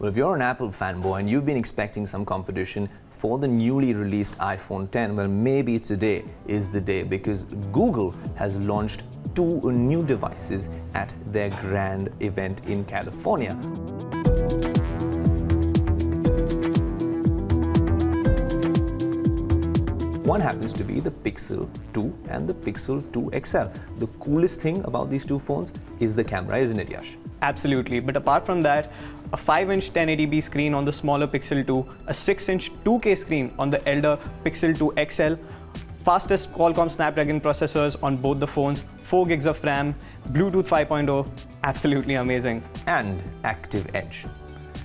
Well, if you're an Apple fanboy and you've been expecting some competition for the newly released iPhone X, well, maybe today is the day, because Google has launched two new devices at their grand event in California. One happens to be the Pixel 2 and the Pixel 2 XL. The coolest thing about these two phones is the camera, isn't it, Yash? Absolutely, but apart from that, a 5-inch 1080p screen on the smaller Pixel 2, a 6-inch 2K screen on the elder Pixel 2 XL, fastest Qualcomm Snapdragon processors on both the phones, 4 gigs of RAM, Bluetooth 5.0, absolutely amazing. And Active Edge.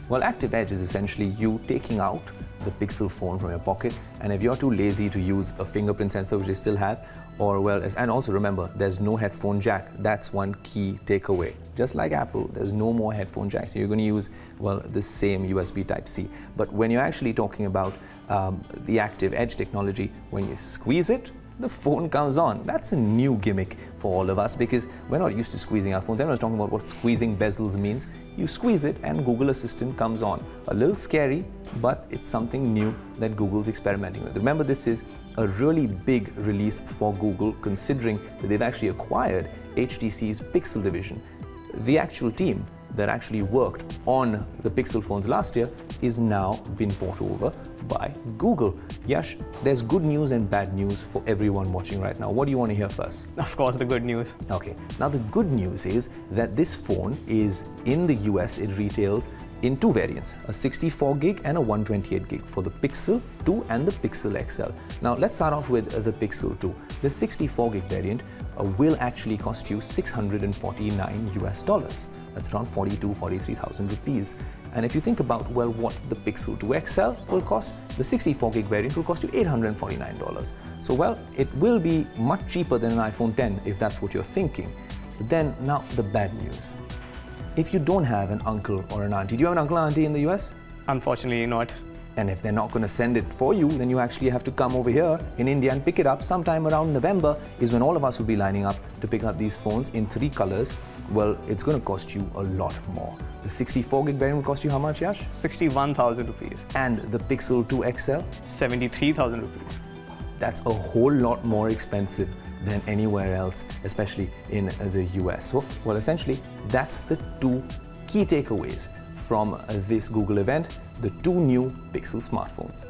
Well, Active Edge is essentially you taking out the Pixel phone from your pocket, and if you're too lazy to use a fingerprint sensor, which they still have, and also remember, there's no headphone jack. That's one key takeaway. Just like Apple, there's no more headphone jack, so you're going to use, well, the same USB Type-C. But when you're actually talking about the Active Edge technology, when you squeeze it, the phone comes on. That's a new gimmick for all of us, because we're not used to squeezing our phones. Everyone's talking about what squeezing bezels means. You squeeze it and Google Assistant comes on. A little scary, but it's something new that Google's experimenting with. Remember, this is a really big release for Google, considering that they've actually acquired HTC's Pixel division. The actual team that actually worked on the Pixel phones last year is now been bought over by Google. Yash, there's good news and bad news for everyone watching right now. What do you want to hear first? Of course, the good news. Okay, now the good news is that this phone is, in the US, it retails in two variants, a 64 gig and a 128 gig for the Pixel 2 and the Pixel XL. Now let's start off with the Pixel 2. The 64 gig variant will actually cost you 649 US dollars. That's around 43,000 rupees. And if you think about, well, what the Pixel 2 XL will cost, the 64 gig variant will cost you $849. So, well, it will be much cheaper than an iPhone X if that's what you're thinking. But then, now the bad news. If you don't have an uncle or an auntie, do you have an uncle or auntie in the US? Unfortunately not. And if they're not going to send it for you, then you actually have to come over here in India and pick it up. Sometime around November is when all of us will be lining up to pick up these phones in 3 colors. Well, it's going to cost you a lot more. The 64 gig variant will cost you how much, Yash? 61,000 rupees. And the Pixel 2 XL? 73,000 rupees. That's a whole lot more expensive than anywhere else, especially in the US. So, well, essentially, that's the two key takeaways from this Google event, the two new Pixel smartphones.